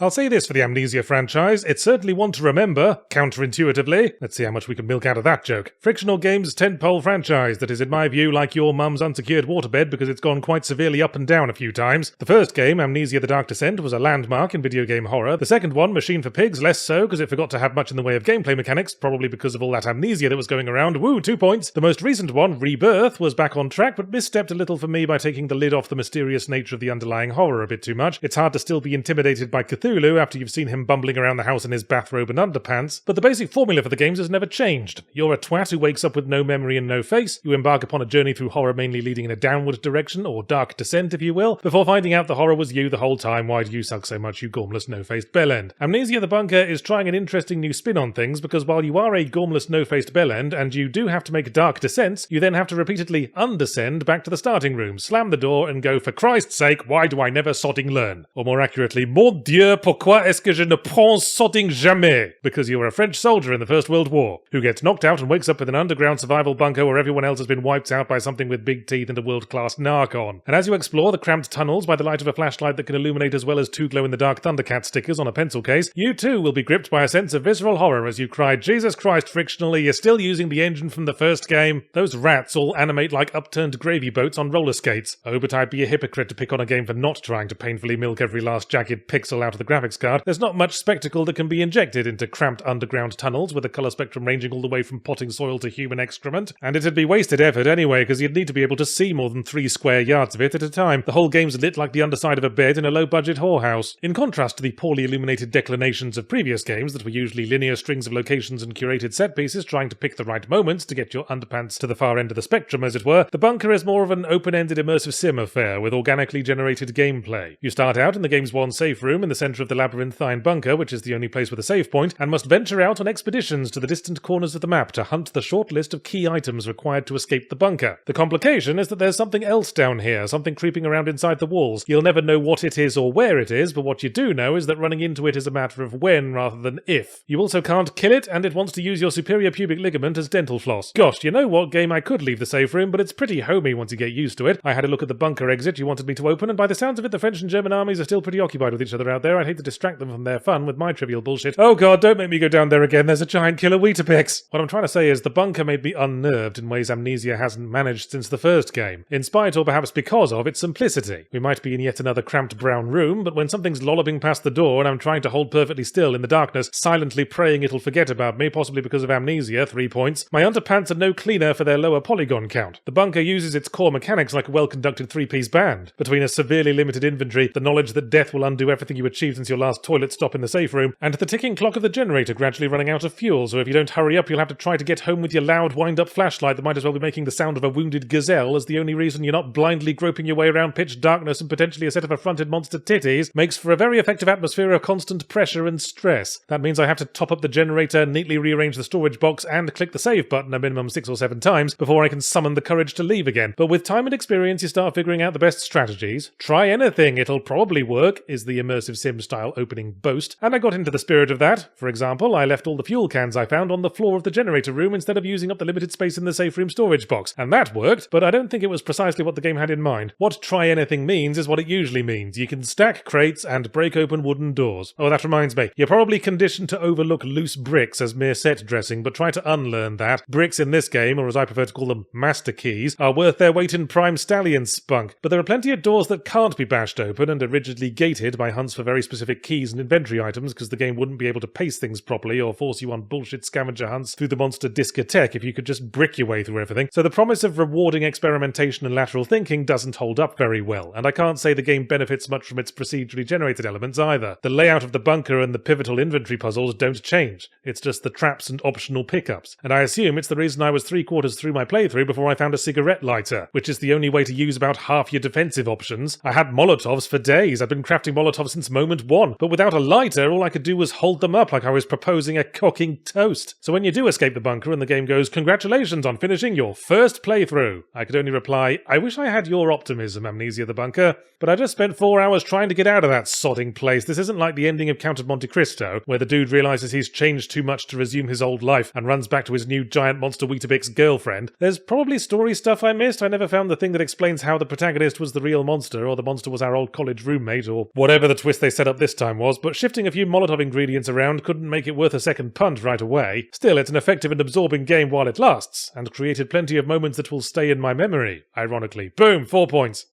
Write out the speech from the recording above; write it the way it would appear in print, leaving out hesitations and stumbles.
I'll say this for the Amnesia franchise, it's certainly one to remember, counterintuitively. Let's see how much we can milk out of that joke. Frictional Games' tentpole franchise that is, in my view, like your mum's unsecured waterbed because it's gone quite severely up and down a few times. The first game, Amnesia: The Dark Descent, was a landmark in video game horror. The second one, Machine for Pigs, less so because it forgot to have much in the way of gameplay mechanics, probably because of all that amnesia that was going around. Woo, 2 points. The most recent one, Rebirth, was back on track but misstepped a little for me by taking the lid off the mysterious nature of the underlying horror a bit too much. It's hard to still be intimidated by Cthulhu after you've seen him bumbling around the house in his bathrobe and underpants, but the basic formula for the games has never changed. You're a twat who wakes up with no memory and no face, you embark upon a journey through horror mainly leading in a downward direction, or dark descent if you will, before finding out the horror was you the whole time. Why do you suck so much, you gormless no-faced bellend? Amnesia the Bunker is trying an interesting new spin on things, because while you are a gormless no-faced bellend and you do have to make dark descents, you then have to repeatedly undescend back to the starting room, slam the door and go, for Christ's sake, why do I never sodding learn? Or more accurately, mon Dieu, pourquoi est-ce que je ne prends sodding jamais? Because you're a French soldier in the First World War, who gets knocked out and wakes up in an underground survival bunker where everyone else has been wiped out by something with big teeth and a world-class narc on. And as you explore the cramped tunnels by the light of a flashlight that can illuminate as well as 2 glow-in-the-dark Thundercat stickers on a pencil case, you too will be gripped by a sense of visceral horror as you cry, Jesus Christ, Frictionally, you're still using the engine from the first game? Those rats all animate like upturned gravy boats on roller skates. Oh, but I'd be a hypocrite to pick on a game for not trying to painfully milk every last jagged pixel out of the graphics card. There's not much spectacle that can be injected into cramped underground tunnels with a colour spectrum ranging all the way from potting soil to human excrement, and it'd be wasted effort anyway because you'd need to be able to see more than 3 square yards of it at a time. The whole game's lit like the underside of a bed in a low-budget whorehouse. In contrast to the poorly illuminated declinations of previous games that were usually linear strings of locations and curated set pieces trying to pick the right moments to get your underpants to the far end of the spectrum, as it were, The Bunker is more of an open-ended immersive sim affair with organically generated gameplay. You start out in the game's one safe room in the centre of the labyrinthine bunker, which is the only place with a save point, and must venture out on expeditions to the distant corners of the map to hunt the short list of key items required to escape the bunker. The complication is that there's something else down here, something creeping around inside the walls. You'll never know what it is or where it is, but what you do know is that running into it is a matter of when rather than if. You also can't kill it, and it wants to use your superior pubic ligament as dental floss. Gosh, you know what game I could leave the safe room, but it's pretty homey once you get used to it. I had a look at the bunker exit you wanted me to open, and by the sounds of it, the French and German armies are still pretty occupied with each other out there. I'd hate to distract them from their fun with my trivial bullshit. Oh god, don't make me go down there again, there's a giant killer Weetabix! What I'm trying to say is the bunker made me unnerved in ways Amnesia hasn't managed since the first game, in spite or perhaps because of its simplicity. We might be in yet another cramped brown room, but when something's lolloping past the door and I'm trying to hold perfectly still in the darkness, silently praying it'll forget about me, possibly because of amnesia, 3 points, my underpants are no cleaner for their lower polygon count. The bunker uses its core mechanics like a well-conducted 3-piece band. Between a severely limited inventory, the knowledge that death will undo everything you achieved since your last toilet stop in the safe room, and the ticking clock of the generator gradually running out of fuel, so if you don't hurry up you'll have to try to get home with your loud wind-up flashlight that might as well be making the sound of a wounded gazelle as the only reason you're not blindly groping your way around pitch darkness and potentially a set of affronted monster titties, makes for a very effective atmosphere of constant pressure and stress. That means I have to top up the generator, neatly rearrange the storage box, and click the save button a minimum 6 or 7 times before I can summon the courage to leave again. But with time and experience you start figuring out the best strategies. Try anything, it'll probably work, is the immersive sim-style opening boast, and I got into the spirit of that. For example, I left all the fuel cans I found on the floor of the generator room instead of using up the limited space in the safe room storage box, and that worked, but I don't think it was precisely what the game had in mind. What try anything means is what it usually means. You can stack crates and break open wooden doors. Oh, that reminds me, you're probably conditioned to overlook loose bricks as mere set dressing, but try to unlearn that. Bricks in this game, or as I prefer to call them, master keys, are worth their weight in prime stallion spunk, but there are plenty of doors that can't be bashed open and are rigidly gated by hunts for very specific keys and inventory items because the game wouldn't be able to pace things properly or force you on bullshit scavenger hunts through the monster discotheque if you could just brick your way through everything. So the promise of rewarding experimentation and lateral thinking doesn't hold up very well, and I can't say the game benefits much from its procedurally generated elements either. The layout of the bunker and the pivotal inventory puzzles don't change. It's just the traps and optional pickups. And I assume it's the reason I was 3/4 through my playthrough before I found a cigarette lighter, which is the only way to use about half your defensive options. I had Molotovs for days. I'd been crafting Molotovs since moment 1, but without a lighter, all I could do was hold them up like I was proposing a cooking toast. So when you do escape the bunker and the game goes, "Congratulations on finishing your first playthrough," I could only reply, "I wish I had your optimism, Amnesia the Bunker, but I just spent 4 hours trying to get out of that sodding place. This isn't like the ending of Count of Monte Cristo, where the dude realizes he's changed too much to resume his old life and runs back to his new giant monster Weetabix girlfriend. There's probably story stuff I missed. I never found the thing that explains how the protagonist was the real monster, or the monster was our old college roommate, or whatever the twist they set up up this time was, but shifting a few Molotov ingredients around couldn't make it worth a second punt right away. Still, it's an effective and absorbing game while it lasts, and created plenty of moments that will stay in my memory, ironically. Boom, 4 points.